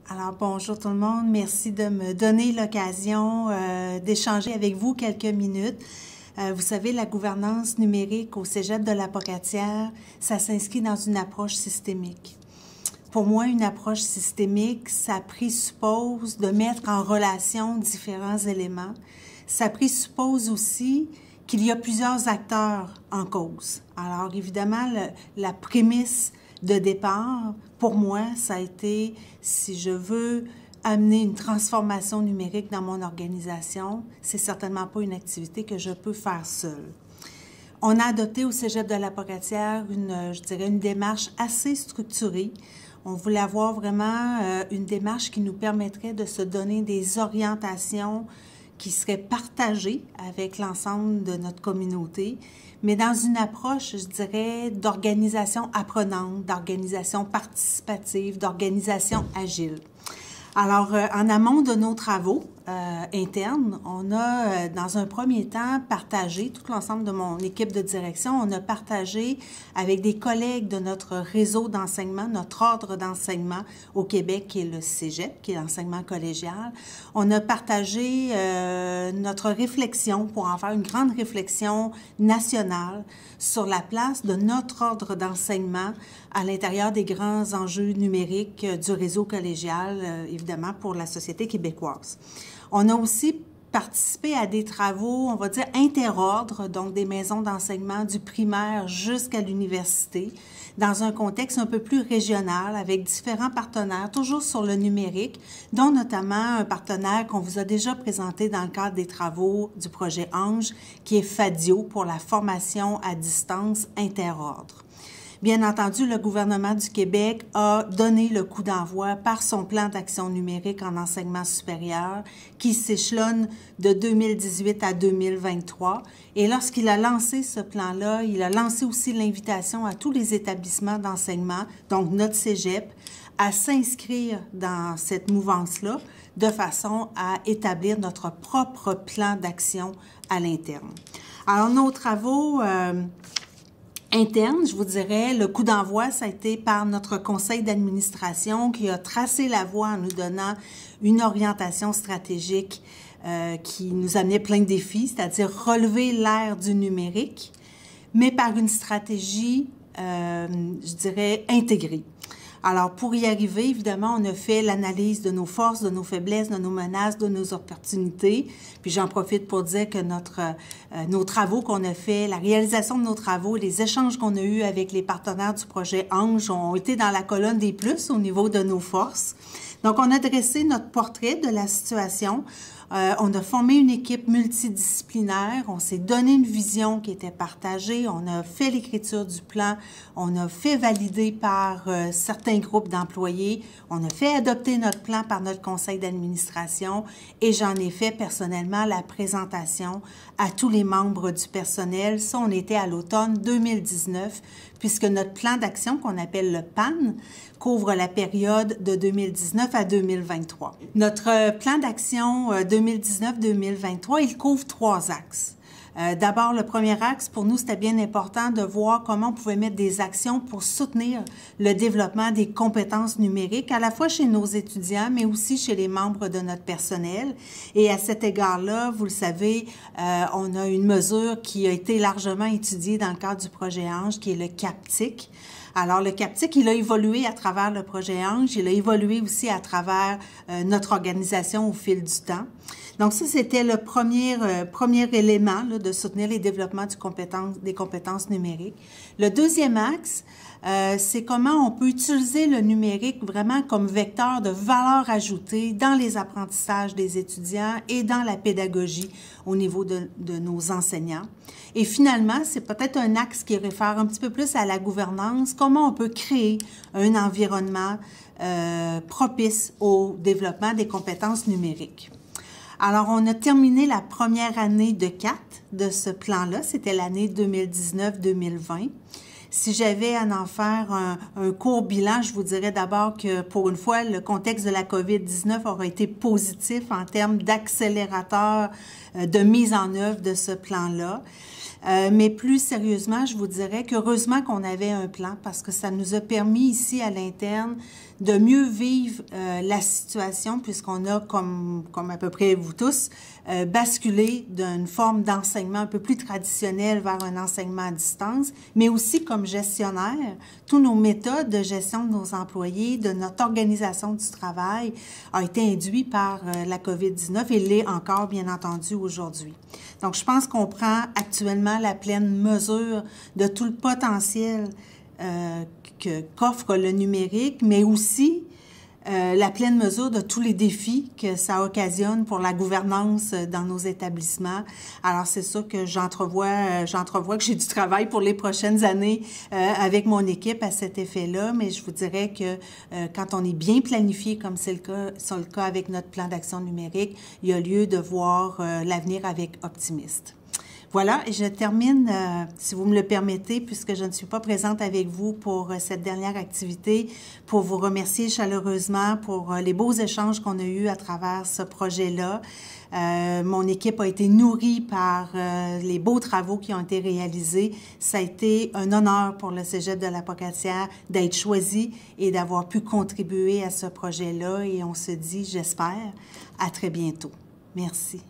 Alors, bonjour tout le monde. Merci de me donner l'occasion d'échanger avec vous quelques minutes. Vous savez, la gouvernance numérique au Cégep de la Pocatière, ça s'inscrit dans une approche systémique. Pour moi, une approche systémique, ça présuppose de mettre en relation différents éléments. Ça présuppose aussi qu'il y a plusieurs acteurs en cause. Alors, évidemment, la prémisse de départ, pour moi, ça a été, si je veux amener une transformation numérique dans mon organisation, c'est certainement pas une activité que je peux faire seule. On a adopté au Cégep de la Pocatière une démarche assez structurée. On voulait avoir vraiment une démarche qui nous permettrait de se donner des orientations qui seraient partagées avec l'ensemble de notre communauté, mais dans une approche, je dirais, d'organisation apprenante, d'organisation participative, d'organisation agile. Alors, en amont de nos travaux internes, on a, dans un premier temps, partagé, tout l'ensemble de mon équipe de direction, on a partagé avec des collègues de notre réseau d'enseignement, notre ordre d'enseignement au Québec, qui est le Cégep, qui est l'enseignement collégial. On a partagé notre réflexion pour en faire une grande réflexion nationale sur la place de notre ordre d'enseignement à l'intérieur des grands enjeux numériques du réseau collégial, évidemment, pour la société québécoise. On a aussi participé à des travaux, on va dire, interordres, donc des maisons d'enseignement du primaire jusqu'à l'université, dans un contexte un peu plus régional, avec différents partenaires, toujours sur le numérique, dont notamment un partenaire qu'on vous a déjà présenté dans le cadre des travaux du projet Ange, qui est FADIO, pour la formation à distance interordre. Bien entendu, le gouvernement du Québec a donné le coup d'envoi par son plan d'action numérique en enseignement supérieur qui s'échelonne de 2018 à 2023. Et lorsqu'il a lancé ce plan-là, il a lancé aussi l'invitation à tous les établissements d'enseignement, donc notre Cégep, à s'inscrire dans cette mouvance-là de façon à établir notre propre plan d'action à l'interne. Alors, nos travaux interne, je vous dirais, le coup d'envoi, ça a été par notre conseil d'administration qui a tracé la voie en nous donnant une orientation stratégique qui nous amenait plein de défis, c'est-à-dire relever l'ère du numérique, mais par une stratégie, je dirais, intégrée. Alors, pour y arriver, évidemment, on a fait l'analyse de nos forces, de nos faiblesses, de nos menaces, de nos opportunités. Puis j'en profite pour dire que nos travaux qu'on a fait, la réalisation de nos travaux, les échanges qu'on a eus avec les partenaires du projet Ange ont été dans la colonne des plus au niveau de nos forces. Donc, on a dressé notre portrait de la situation. On a formé une équipe multidisciplinaire, on s'est donné une vision qui était partagée, on a fait l'écriture du plan, on a fait valider par certains groupes d'employés, on a fait adopter notre plan par notre conseil d'administration et j'en ai fait personnellement la présentation à tous les membres du personnel. Ça, on était à l'automne 2019, puisque notre plan d'action qu'on appelle le PAN couvre la période de 2019 à 2023. Notre plan d'action 2019-2023, il couvre 3 axes. D'abord, le premier axe, pour nous, c'était bien important de voir comment on pouvait mettre des actions pour soutenir le développement des compétences numériques, à la fois chez nos étudiants, mais aussi chez les membres de notre personnel. Et à cet égard-là, vous le savez, on a une mesure qui a été largement étudiée dans le cadre du projet Ange, qui est le CAPTIC. Alors, le CAPTIC, il a évolué à travers le projet Ange, il a évolué aussi à travers notre organisation au fil du temps. Donc, ça, c'était le premier élément là, de soutenir les développements des compétences numériques. Le deuxième axe, c'est comment on peut utiliser le numérique vraiment comme vecteur de valeur ajoutée dans les apprentissages des étudiants et dans la pédagogie au niveau de nos enseignants. Et finalement, c'est peut-être un axe qui réfère un petit peu plus à la gouvernance, comment on peut créer un environnement propice au développement des compétences numériques. Alors, on a terminé la première année de 4 de ce plan-là, c'était l'année 2019-2020. Si j'avais à en faire un court bilan, je vous dirais d'abord que, pour une fois, le contexte de la COVID-19 aura été positif en termes d'accélérateur de mise en œuvre de ce plan-là. Mais plus sérieusement, je vous dirais qu'heureusement qu'on avait un plan parce que ça nous a permis ici à l'interne de mieux vivre la situation puisqu'on a, comme à peu près vous tous, basculé d'une forme d'enseignement un peu plus traditionnelle vers un enseignement à distance, mais aussi comme gestionnaire, tous nos méthodes de gestion de nos employés, de notre organisation du travail a été induit par la COVID-19 et l'est encore, bien entendu, aujourd'hui. Donc, je pense qu'on prend actuellement la pleine mesure de tout le potentiel qu'offre le numérique, mais aussi la pleine mesure de tous les défis que ça occasionne pour la gouvernance dans nos établissements. Alors, c'est sûr que j'entrevois que j'ai du travail pour les prochaines années avec mon équipe à cet effet-là, mais je vous dirais que quand on est bien planifié, comme c'est le cas avec notre plan d'action numérique, il y a lieu de voir l'avenir avec optimisme. Voilà, et je termine, si vous me le permettez, puisque je ne suis pas présente avec vous pour cette dernière activité, pour vous remercier chaleureusement pour les beaux échanges qu'on a eus à travers ce projet-là. Mon équipe a été nourrie par les beaux travaux qui ont été réalisés. Ça a été un honneur pour le Cégep de la Pocatière d'être choisi et d'avoir pu contribuer à ce projet-là. Et on se dit, j'espère, à très bientôt. Merci.